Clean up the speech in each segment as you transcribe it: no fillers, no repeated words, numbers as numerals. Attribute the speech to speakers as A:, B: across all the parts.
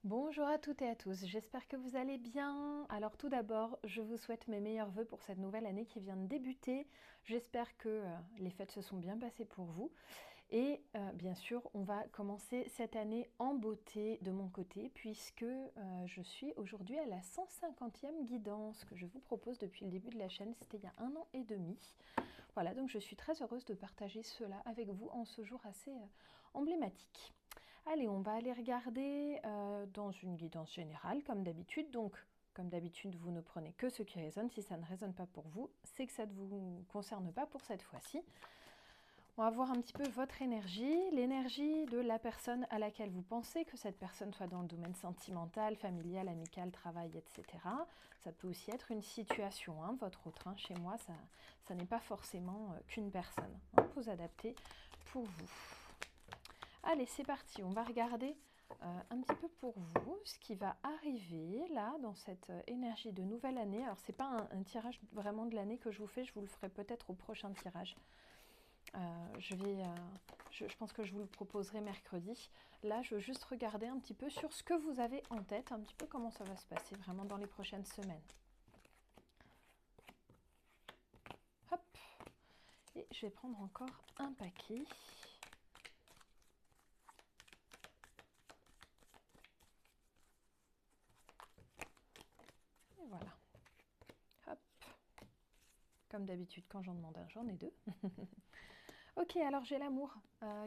A: Bonjour à toutes et à tous, j'espère que vous allez bien. Alors tout d'abord, je vous souhaite mes meilleurs vœux pour cette nouvelle année qui vient de débuter. J'espère que les fêtes se sont bien passées pour vous. Et bien sûr, on va commencer cette année en beauté de mon côté puisque je suis aujourd'hui à la 150e guidance que je vous propose depuis le début de la chaîne. C'était il y a 1 an et demi. Voilà, donc je suis très heureuse de partager cela avec vous en ce jour assez emblématique. Allez, on va aller regarder dans une guidance générale, comme d'habitude. Donc, comme d'habitude, vous ne prenez que ce qui résonne. Si ça ne résonne pas pour vous, c'est que ça ne vous concerne pas pour cette fois-ci. On va voir un petit peu votre énergie, l'énergie de la personne à laquelle vous pensez, que cette personne soit dans le domaine sentimental, familial, amical, travail, etc. Ça peut aussi être une situation, hein, votre autre. Hein. Chez moi, ça n'est pas forcément qu'une personne. Hein. Vous adaptez pour vous. Allez, c'est parti, on va regarder un petit peu pour vous ce qui va arriver là dans cette énergie de nouvelle année. Alors c'est pas un tirage vraiment de l'année que je vous fais, je vous le ferai peut-être au prochain tirage. Je pense que je vous le proposerai mercredi. Là, je veux juste regarder un petit peu sur ce que vous avez en tête, un petit peu comment ça va se passer vraiment dans les prochaines semaines. Hop, et je vais prendre encore un paquet. Et voilà. Hop. Comme d'habitude, quand j'en demande un, j'en ai deux. Ok, alors j'ai l'amour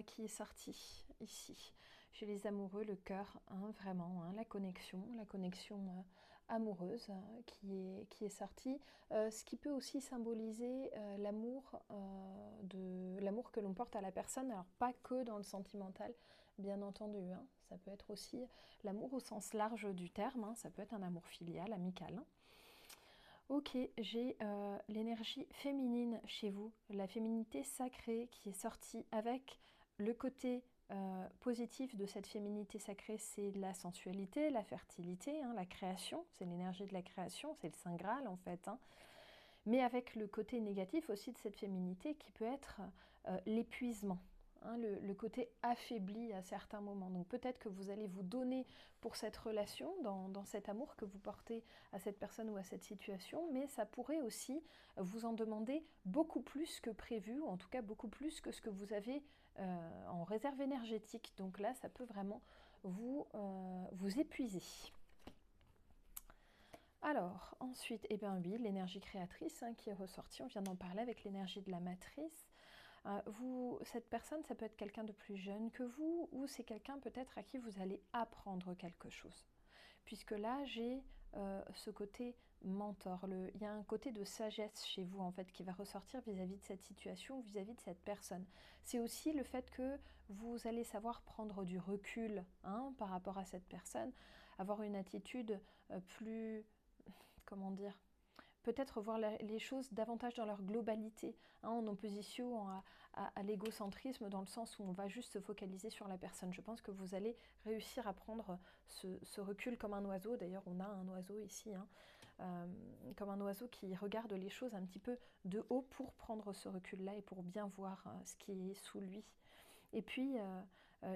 A: qui est sorti ici. J'ai les amoureux, le cœur, hein, vraiment, hein, la connexion amoureuse qui est sortie. Ce qui peut aussi symboliser l'amour que l'on porte à la personne. Alors pas que dans le sentimental, bien entendu. Hein, ça peut être aussi l'amour au sens large du terme. Hein, ça peut être un amour filial, amical. Hein. Ok, j'ai l'énergie féminine chez vous, la féminité sacrée qui est sortie avec le côté positif de cette féminité sacrée, c'est la sensualité, la fertilité, hein, la création, c'est l'énergie de la création, c'est le Saint Graal en fait. Hein. Mais avec le côté négatif aussi de cette féminité qui peut être l'épuisement. Hein, le côté affaibli à certains moments. Donc peut-être que vous allez vous donner pour cette relation, dans cet amour que vous portez à cette personne ou à cette situation, mais ça pourrait aussi vous en demander beaucoup plus que prévu, ou en tout cas beaucoup plus que ce que vous avez en réserve énergétique. Donc là, ça peut vraiment vous épuiser. Alors, ensuite, eh bien oui, l'énergie créatrice hein, qui est ressortie, on vient d'en parler avec l'énergie de la matrice. Cette personne, ça peut être quelqu'un de plus jeune que vous ou c'est quelqu'un peut-être à qui vous allez apprendre quelque chose. Puisque là, j'ai ce côté mentor. Il y a un côté de sagesse chez vous en fait qui va ressortir vis-à-vis de cette situation, vis-à-vis de cette personne. C'est aussi le fait que vous allez savoir prendre du recul hein, par rapport à cette personne, avoir une attitude plus, comment dire, peut-être voir les choses davantage dans leur globalité, hein, en opposition à l'égocentrisme dans le sens où on va juste se focaliser sur la personne. Je pense que vous allez réussir à prendre ce recul comme un oiseau. D'ailleurs, on a un oiseau ici, hein, comme un oiseau qui regarde les choses un petit peu de haut pour prendre ce recul-là et pour bien voir ce qui est sous lui. Et puis,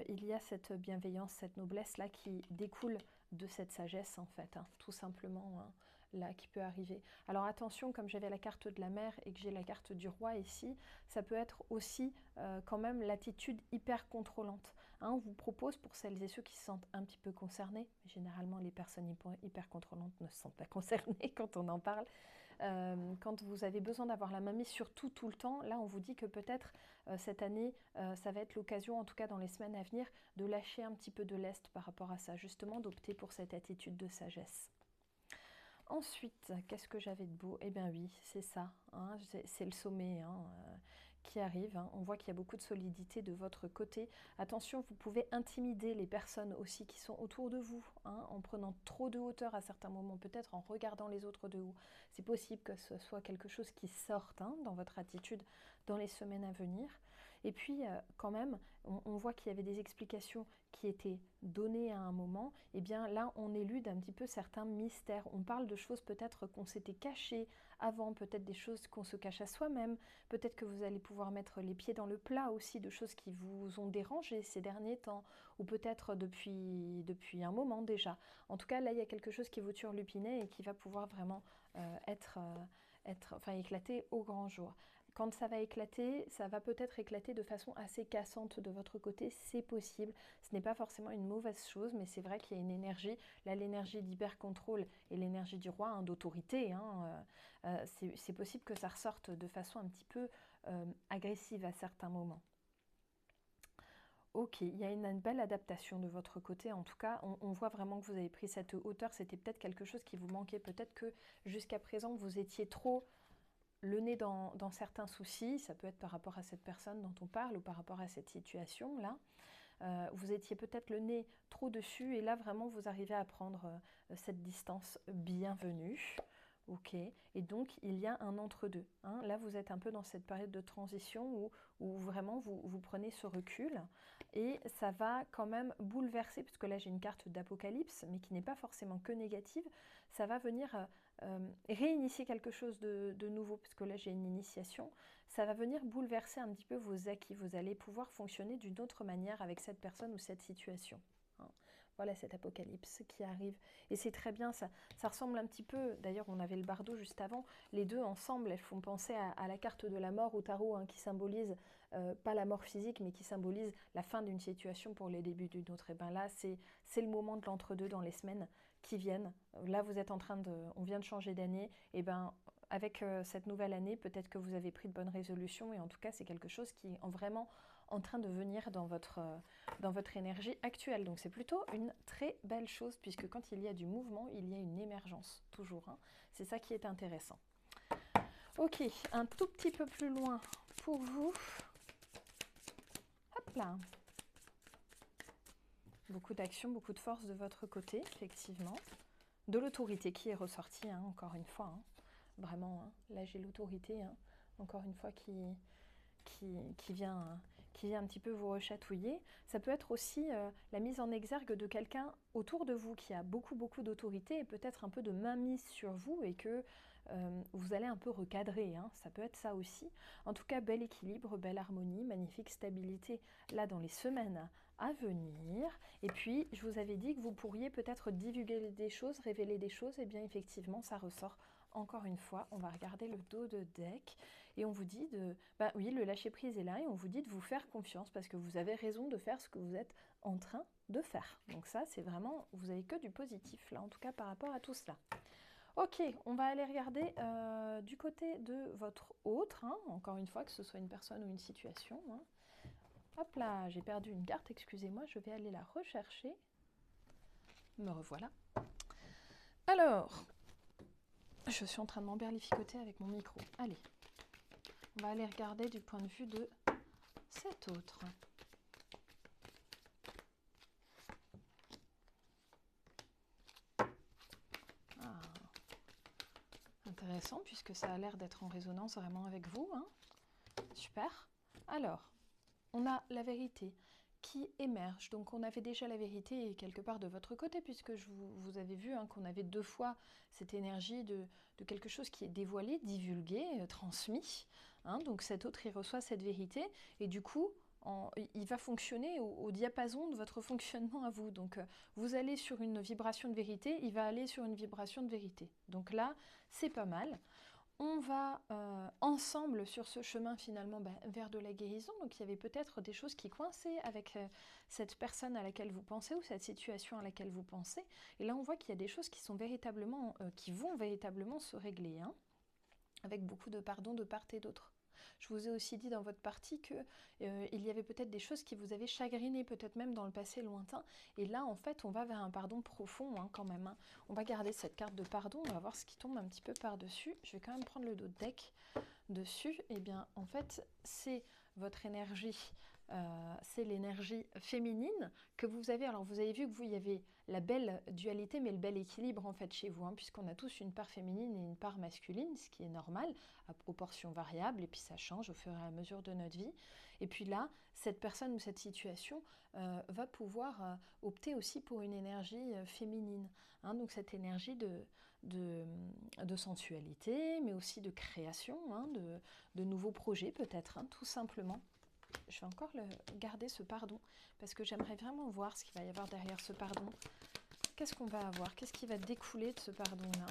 A: il y a cette bienveillance, cette noblesse-là qui découle de cette sagesse, en fait, hein, tout simplement, hein, là, qui peut arriver. Alors attention, comme j'avais la carte de la mer et que j'ai la carte du roi ici, ça peut être aussi quand même l'attitude hyper contrôlante. Hein, on vous propose, pour celles et ceux qui se sentent un petit peu concernés, généralement les personnes hyper contrôlantes ne se sentent pas concernées quand on en parle, quand vous avez besoin d'avoir la main mise sur tout le temps, là on vous dit que peut-être cette année, ça va être l'occasion, en tout cas dans les semaines à venir, de lâcher un petit peu de lest par rapport à ça, justement d'opter pour cette attitude de sagesse. Ensuite, qu'est-ce que j'avais de beau? Eh bien oui, c'est ça, hein, c'est le sommet hein, qui arrive. Hein. On voit qu'il y a beaucoup de solidité de votre côté. Attention, vous pouvez intimider les personnes aussi qui sont autour de vous, hein, en prenant trop de hauteur à certains moments, peut-être en regardant les autres de haut. C'est possible que ce soit quelque chose qui sorte hein, dans votre attitude dans les semaines à venir. Et puis, quand même, on voit qu'il y avait des explications qui étaient données à un moment. Et bien là, on élude un petit peu certains mystères. On parle de choses peut-être qu'on s'était cachées avant, peut-être des choses qu'on se cache à soi-même. Peut-être que vous allez pouvoir mettre les pieds dans le plat aussi de choses qui vous ont dérangé ces derniers temps, ou peut-être depuis un moment déjà. En tout cas, là, il y a quelque chose qui vous turlupinait et qui va pouvoir vraiment éclater au grand jour. Quand ça va éclater, ça va peut-être éclater de façon assez cassante de votre côté, c'est possible. Ce n'est pas forcément une mauvaise chose, mais c'est vrai qu'il y a une énergie, là l'énergie d'hyper-contrôle et l'énergie du roi, hein, d'autorité, hein, c'est possible que ça ressorte de façon un petit peu agressive à certains moments. Ok, il y a une belle adaptation de votre côté. En tout cas, on voit vraiment que vous avez pris cette hauteur. C'était peut-être quelque chose qui vous manquait. Peut-être que jusqu'à présent, vous étiez trop le nez dans certains soucis. Ça peut être par rapport à cette personne dont on parle ou par rapport à cette situation-là. Vous étiez peut-être le nez trop dessus et là, vraiment, vous arrivez à prendre cette distance bienvenue. Ok, et donc il y a un entre-deux. Hein. Là, vous êtes un peu dans cette période de transition où vraiment vous prenez ce recul et ça va quand même bouleverser, parce que là j'ai une carte d'apocalypse, mais qui n'est pas forcément que négative, ça va venir réinitier quelque chose de nouveau, parce que là j'ai une initiation, ça va venir bouleverser un petit peu vos acquis, vous allez pouvoir fonctionner d'une autre manière avec cette personne ou cette situation. Hein. Voilà cet apocalypse qui arrive. Et c'est très bien, ça ressemble un petit peu, d'ailleurs on avait le bardeau juste avant, les deux ensemble, elles font penser à la carte de la mort au tarot, hein, qui symbolise, pas la mort physique, mais qui symbolise la fin d'une situation pour les débuts d'une autre. Et bien là, c'est le moment de l'entre-deux dans les semaines qui viennent. Là, vous êtes en train on vient de changer d'année, et bien avec cette nouvelle année, peut-être que vous avez pris de bonnes résolutions, et en tout cas, c'est quelque chose qui est vraiment en train de venir dans votre énergie actuelle. Donc c'est plutôt une très belle chose, puisque quand il y a du mouvement, il y a une émergence, toujours. Hein. C'est ça qui est intéressant. Ok, un tout petit peu plus loin pour vous. Hop là. Beaucoup d'action, beaucoup de force de votre côté, effectivement. De l'autorité qui est ressortie, hein, encore une fois. Hein. Vraiment, hein. Là j'ai l'autorité, hein, encore une fois, qui vient un petit peu vous rechatouiller. Ça peut être aussi la mise en exergue de quelqu'un autour de vous qui a beaucoup d'autorité et peut-être un peu de mainmise sur vous et que vous allez un peu recadrer. Hein. Ça peut être ça aussi. En tout cas, bel équilibre, belle harmonie, magnifique stabilité là dans les semaines à venir. Et puis, je vous avais dit que vous pourriez peut-être divulguer des choses, révéler des choses. Et bien, effectivement, ça ressort. Encore une fois, on va regarder le dos de deck et on vous dit oui, le lâcher-prise est là et on vous dit de vous faire confiance parce que vous avez raison de faire ce que vous êtes en train de faire. Donc ça, c'est vraiment, vous n'avez que du positif là, en tout cas par rapport à tout cela. Ok, on va aller regarder du côté de votre autre, hein, encore une fois, que ce soit une personne ou une situation. Hein. Hop là, j'ai perdu une carte, excusez-moi, je vais aller la rechercher. Me revoilà. Alors, je suis en train de m'emberlificoter avec mon micro. Allez, on va aller regarder du point de vue de cet autre. Ah, intéressant, puisque ça a l'air d'être en résonance vraiment avec vous. Hein. Super. Alors, on a la vérité qui émerge. Donc on avait déjà la vérité quelque part de votre côté, puisque vous avez vu hein, qu'on avait deux fois cette énergie de quelque chose qui est dévoilé, divulgué, transmis. Hein, donc cet autre, il reçoit cette vérité, et du coup, il va fonctionner au diapason de votre fonctionnement à vous. Donc vous allez sur une vibration de vérité, il va aller sur une vibration de vérité. Donc là, c'est pas mal. On va ensemble sur ce chemin finalement vers de la guérison. Donc il y avait peut-être des choses qui coinçaient avec cette personne à laquelle vous pensez ou cette situation à laquelle vous pensez. Et là on voit qu'il y a des choses qui sont véritablement, qui vont véritablement se régler, hein, avec beaucoup de pardon de part et d'autre. Je vous ai aussi dit dans votre partie qu'il y avait peut-être des choses qui vous avaient chagriné, peut-être même dans le passé lointain. Et là, en fait, on va vers un pardon profond hein, quand même. Hein. On va garder cette carte de pardon, on va voir ce qui tombe un petit peu par-dessus. Je vais quand même prendre le dos de deck dessus. Et bien, en fait, c'est votre énergie c'est l'énergie féminine que vous avez. Alors vous avez vu que vous, il y avait la belle dualité, mais le bel équilibre en fait chez vous, hein, puisqu'on a tous une part féminine et une part masculine, ce qui est normal, à proportion variable, et puis ça change au fur et à mesure de notre vie. Et puis là, cette personne ou cette situation va pouvoir opter aussi pour une énergie féminine, hein, donc cette énergie de sensualité, mais aussi de création, hein, de nouveaux projets peut-être, hein, tout simplement. Je vais encore garder ce pardon, parce que j'aimerais vraiment voir ce qu'il va y avoir derrière ce pardon. Qu'est-ce qu'on va avoir? Qu'est-ce qui va découler de ce pardon-là?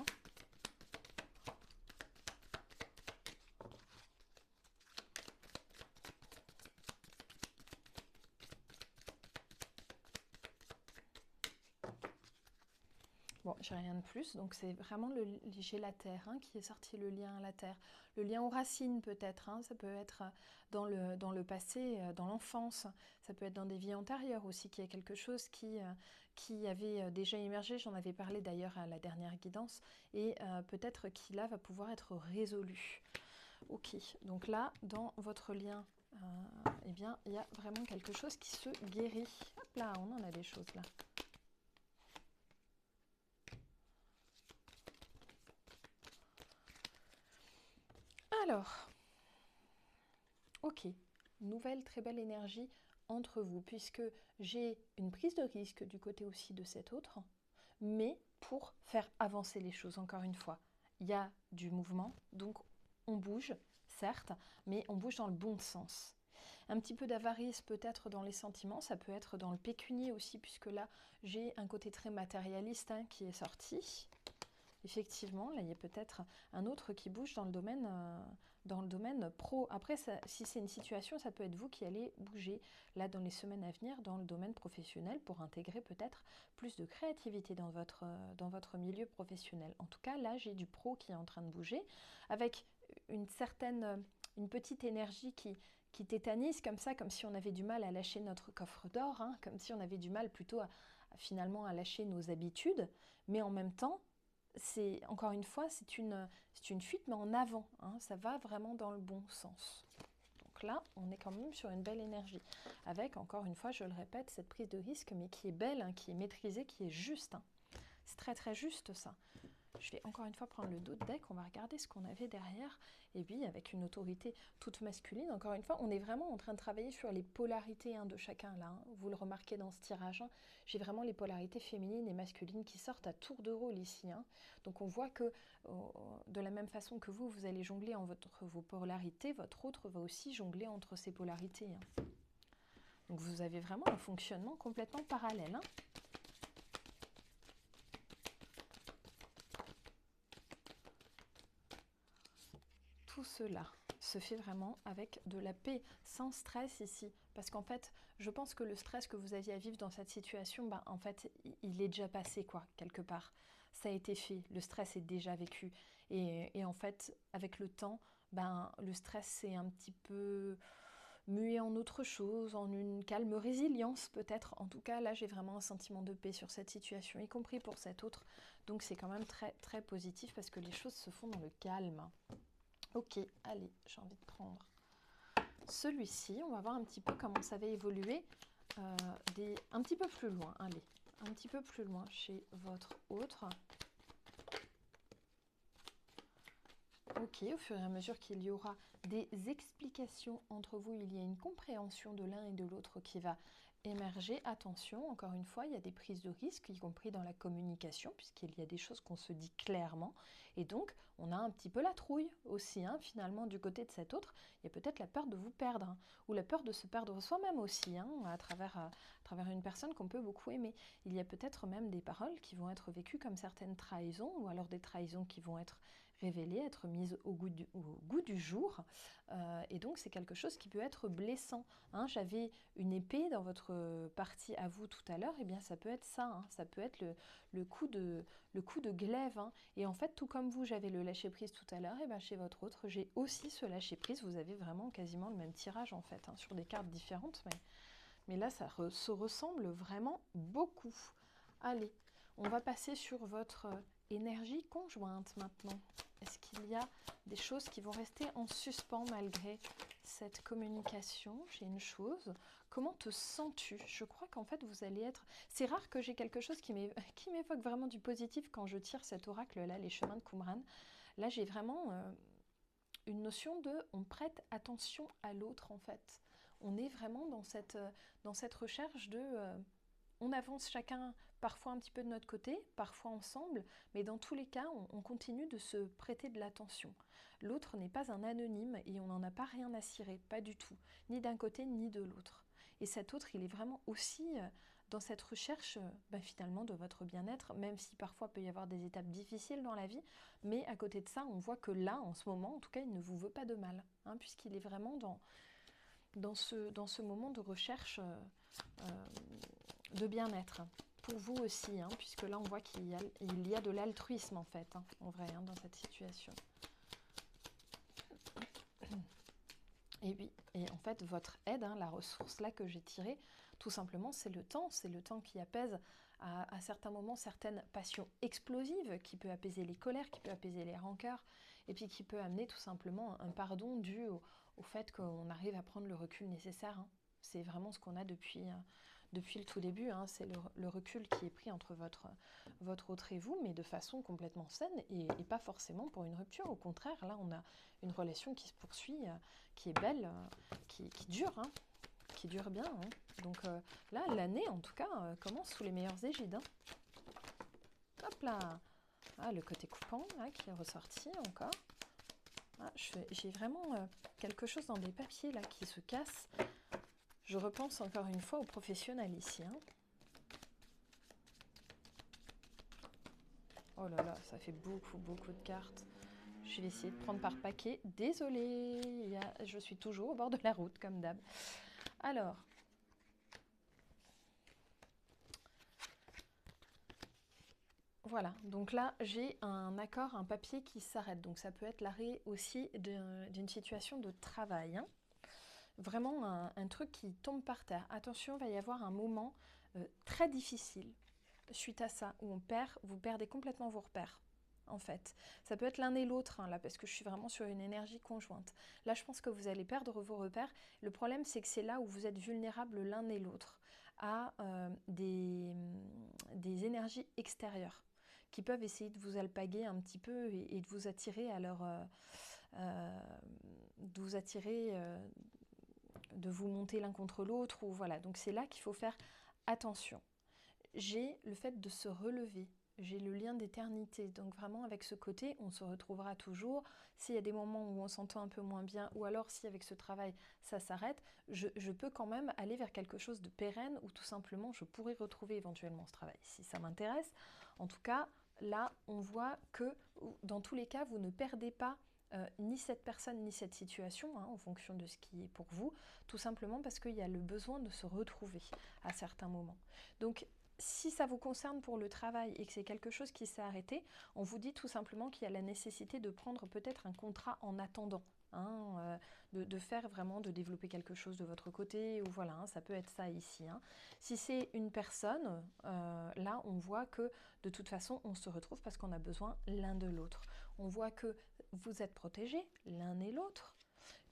A: Bon, j'ai rien de plus, donc c'est vraiment j'ai la terre, hein, qui est sorti, le lien à la terre. Le lien aux racines peut-être, hein, ça peut être dans le passé, dans l'enfance, ça peut être dans des vies antérieures aussi, qu'il y a quelque chose qui avait déjà émergé, j'en avais parlé d'ailleurs à la dernière guidance, et peut-être qui là va pouvoir être résolu. Ok, donc là, dans votre lien, eh bien, il y a vraiment quelque chose qui se guérit. Hop là, on en a des choses là. Alors, ok, nouvelle très belle énergie entre vous, puisque j'ai une prise de risque du côté aussi de cet autre, mais pour faire avancer les choses, encore une fois. Il y a du mouvement, donc on bouge, certes, mais on bouge dans le bon sens. Un petit peu d'avarice peut-être dans les sentiments, ça peut être dans le pécunier aussi, puisque là, j'ai un côté très matérialiste, hein, qui est sorti. Effectivement, là, il y a peut-être un autre qui bouge dans le domaine pro. Après, si c'est une situation, ça peut être vous qui allez bouger, là, dans les semaines à venir, dans le domaine professionnel, pour intégrer peut-être plus de créativité dans votre milieu professionnel. En tout cas, là, j'ai du pro qui est en train de bouger, avec une petite énergie qui tétanise comme ça, comme si on avait du mal à lâcher notre coffre d'or, hein, comme si on avait du mal plutôt finalement à lâcher nos habitudes, mais en même temps, encore une fois, c'est une fuite, mais en avant, hein, ça va vraiment dans le bon sens. Donc là, on est quand même sur une belle énergie, avec, encore une fois, je le répète, cette prise de risque, mais qui est belle, hein, qui est maîtrisée, qui est juste. Hein. C'est très très juste ça. Je vais encore une fois prendre le dos de deck, on va regarder ce qu'on avait derrière, et puis avec une autorité toute masculine, encore une fois, on est vraiment en train de travailler sur les polarités, hein, de chacun là, hein. Vous le remarquez dans ce tirage, hein, j'ai vraiment les polarités féminines et masculines qui sortent à tour de rôle ici, hein. Donc on voit que de la même façon que vous allez jongler vos polarités, votre autre va aussi jongler entre ces polarités, hein. Donc vous avez vraiment un fonctionnement complètement parallèle, hein. Tout cela se fait vraiment avec de la paix, sans stress ici. Parce qu'en fait, je pense que le stress que vous aviez à vivre dans cette situation, ben, en fait, il est déjà passé, quoi, quelque part. Ça a été fait, le stress est déjà vécu. Et en fait, avec le temps, ben, le stress s'est un petit peu mué en autre chose, en une calme résilience peut-être. En tout cas, là, j'ai vraiment un sentiment de paix sur cette situation, y compris pour cet autre. Donc c'est quand même très, très positif parce que les choses se font dans le calme. Ok, allez, j'ai envie de prendre celui-ci. On va voir un petit peu comment ça va évoluer un petit peu plus loin. Allez, un petit peu plus loin chez votre autre. Ok, au fur et à mesure qu'il y aura des explications entre vous, il y a une compréhension de l'un et de l'autre qui va émerger. Attention, encore une fois, il y a des prises de risques, y compris dans la communication, puisqu'il y a des choses qu'on se dit clairement. Et donc, on a un petit peu la trouille aussi, hein, finalement, du côté de cet autre. Il y a peut-être la peur de vous perdre, hein, ou la peur de se perdre soi-même aussi, hein, à travers une personne qu'on peut beaucoup aimer. Il y a peut-être même des paroles qui vont être vécues comme certaines trahisons, ou alors des trahisons qui vont être révélées, être mises au goût du jour. Et donc, c'est quelque chose qui peut être blessant, hein. J'avais une épée dans votre partie à vous tout à l'heure, et bien ça peut être ça, hein. Ça peut être le coup de glaive, hein. Et en fait, tout comme vous, j'avais le lâcher-prise tout à l'heure, et bien chez votre autre, j'ai aussi ce lâcher-prise. Vous avez vraiment quasiment le même tirage en fait, hein, sur des cartes différentes, mais là, ça se ressemble vraiment beaucoup. Allez, on va passer sur votre énergie conjointe maintenant. Est-ce qu'il y a des choses qui vont rester en suspens malgré cette communication, j'ai une chose. Comment te sens-tu? Je crois qu'en fait, vous allez être... C'est rare que j'ai quelque chose qui m'évoque vraiment du positif quand je tire cet oracle-là, les chemins de Qumran. Là, j'ai vraiment une notion de... On prête attention à l'autre, en fait. On est vraiment dans cette recherche de... on avance chacun parfois un petit peu de notre côté, parfois ensemble, mais dans tous les cas, on continue de se prêter de l'attention. L'autre n'est pas un anonyme et on n'en a pas rien à cirer, pas du tout, ni d'un côté ni de l'autre. Et cet autre, il est vraiment aussi dans cette recherche finalement de votre bien-être, même si parfois il peut y avoir des étapes difficiles dans la vie, mais à côté de ça, on voit que là, en ce moment, en tout cas, il ne vous veut pas de mal, hein, puisqu'il est vraiment dans ce moment de recherche de bien-être. Pour vous aussi, hein, puisque là on voit qu'il y a de l'altruisme en fait, hein, en vrai, hein, dans cette situation. Et oui, et en fait votre aide, hein, la ressource là que j'ai tirée, tout simplement c'est le temps qui apaise à certains moments certaines passions explosives, qui peut apaiser les colères, qui peut apaiser les rancœurs, et puis qui peut amener tout simplement un pardon dû au fait qu'on arrive à prendre le recul nécessaire, hein. C'est vraiment ce qu'on a depuis le tout début, hein, c'est le recul qui est pris entre votre autre et vous, mais de façon complètement saine et pas forcément pour une rupture. Au contraire, là, on a une relation qui se poursuit, qui est belle, qui dure, hein, qui dure bien, hein. Donc là, l'année, en tout cas, commence sous les meilleures égides, hein. Hop là, ah, le côté coupant là, qui est ressorti encore. Ah, j'ai vraiment quelque chose dans des papiers là qui se casse. Je repense encore une fois aux professionnels ici, hein. Oh là là, ça fait beaucoup de cartes. Je vais essayer de prendre par paquet. Désolée, je suis toujours au bord de la route, comme d'hab. Alors, voilà. Donc là, j'ai un accord, un papier qui s'arrête. Donc ça peut être l'arrêt aussi d'une situation de travail, hein. Vraiment un truc qui tombe par terre. Attention, il va y avoir un moment très difficile suite à ça, où vous perdez complètement vos repères, en fait. Ça peut être l'un et l'autre, hein, là, parce que je suis vraiment sur une énergie conjointe. Là, je pense que vous allez perdre vos repères. Le problème, c'est que c'est là où vous êtes vulnérables l'un et l'autre à des énergies extérieures qui peuvent essayer de vous alpaguer un petit peu et de vous attirer à leur... de vous attirer... de vous monter l'un contre l'autre, ou voilà. Donc c'est là qu'il faut faire attention. J'ai le fait de se relever, j'ai le lien d'éternité, donc vraiment avec ce côté, on se retrouvera toujours. S'il y a des moments où on s'entend un peu moins bien, ou alors si avec ce travail ça s'arrête, je peux quand même aller vers quelque chose de pérenne, ou tout simplement je pourrais retrouver éventuellement ce travail, si ça m'intéresse. En tout cas, là, on voit que dans tous les cas, vous ne perdez pas ni cette personne ni cette situation, hein, en fonction de ce qui est pour vous, tout simplement parce qu'il y a le besoin de se retrouver à certains moments. Donc si ça vous concerne pour le travail et que c'est quelque chose qui s'est arrêté, on vous dit tout simplement qu'il y a la nécessité de prendre peut-être un contrat en attendant, hein, de faire vraiment, de développer quelque chose de votre côté, ou voilà, hein, ça peut être ça ici, hein. Si c'est une personne, là on voit que de toute façon on se retrouve parce qu'on a besoin l'un de l'autre. On voit que vous êtes protégés l'un et l'autre,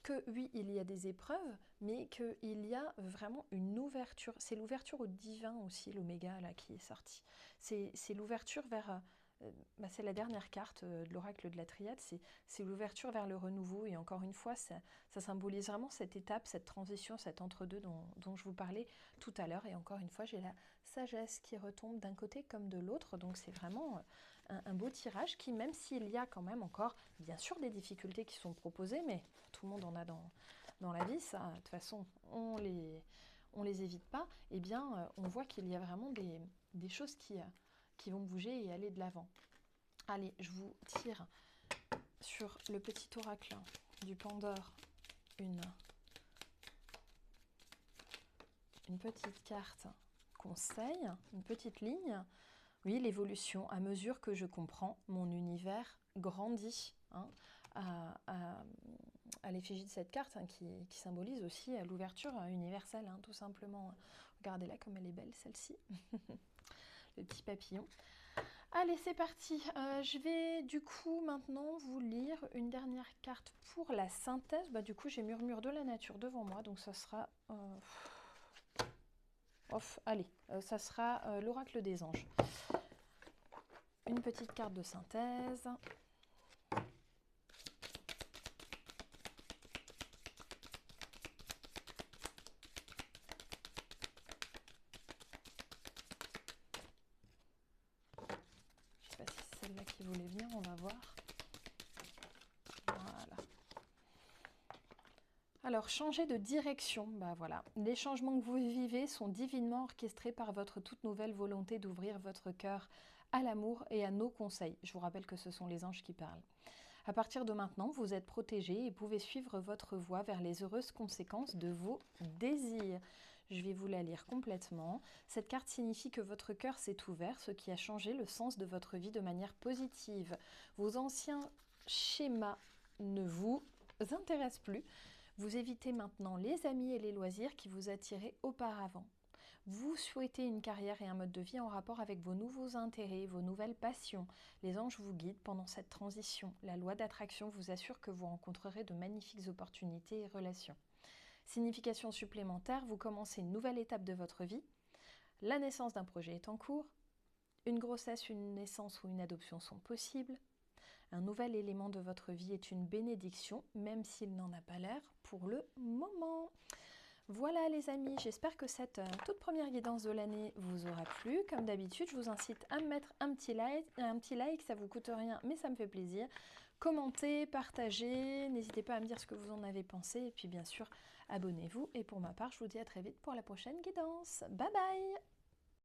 A: que oui, il y a des épreuves, mais qu'il y a vraiment une ouverture. C'est l'ouverture au divin aussi, l'oméga là qui est sorti. C'est l'ouverture vers... c'est la dernière carte de l'oracle de la triade, c'est l'ouverture vers le renouveau. Et encore une fois, ça symbolise vraiment cette étape, cette transition, cet entre-deux dont je vous parlais tout à l'heure. Et encore une fois, j'ai la sagesse qui retombe d'un côté comme de l'autre. Donc c'est vraiment un beau tirage qui, même s'il y a quand même encore, bien sûr, des difficultés qui sont proposées, mais tout le monde en a dans la vie, ça, de toute façon, on les évite pas, eh bien, on voit qu'il y a vraiment des choses qui vont bouger et aller de l'avant. Allez, je vous tire sur le petit oracle du Pandore une petite carte conseil, une petite ligne. Oui, l'évolution, à mesure que je comprends, mon univers grandit, hein, à l'effigie de cette carte, hein, qui symbolise aussi l'ouverture universelle, hein, tout simplement. Regardez-la comme elle est belle, celle-ci. Le petit papillon. Allez, c'est parti. Je vais du coup maintenant vous lire une dernière carte pour la synthèse. Bah, du coup, j'ai Murmure de la nature devant moi, donc ça sera... allez, ça sera l'oracle des anges. Une petite carte de synthèse. Je sais pas si c'est celle-là qui voulait venir, on va voir. Voilà. Alors, changer de direction, bah voilà. Les changements que vous vivez sont divinement orchestrés par votre toute nouvelle volonté d'ouvrir votre cœur à l'amour et à nos conseils. Je vous rappelle que ce sont les anges qui parlent. À partir de maintenant, vous êtes protégé et pouvez suivre votre voie vers les heureuses conséquences de vos désirs. Je vais vous la lire complètement. Cette carte signifie que votre cœur s'est ouvert, ce qui a changé le sens de votre vie de manière positive. Vos anciens schémas ne vous intéressent plus. Vous évitez maintenant les amis et les loisirs qui vous attiraient auparavant. Vous souhaitez une carrière et un mode de vie en rapport avec vos nouveaux intérêts, vos nouvelles passions. Les anges vous guident pendant cette transition. La loi d'attraction vous assure que vous rencontrerez de magnifiques opportunités et relations. Signification supplémentaire, vous commencez une nouvelle étape de votre vie. La naissance d'un projet est en cours. Une grossesse, une naissance ou une adoption sont possibles. Un nouvel élément de votre vie est une bénédiction, même s'il n'en a pas l'air pour le moment. Voilà les amis, j'espère que cette toute première guidance de l'année vous aura plu. Comme d'habitude, je vous incite à me mettre un petit like, ça vous coûte rien, mais ça me fait plaisir. Commentez, partagez, n'hésitez pas à me dire ce que vous en avez pensé. Et puis bien sûr, abonnez-vous. Et pour ma part, je vous dis à très vite pour la prochaine guidance. Bye bye!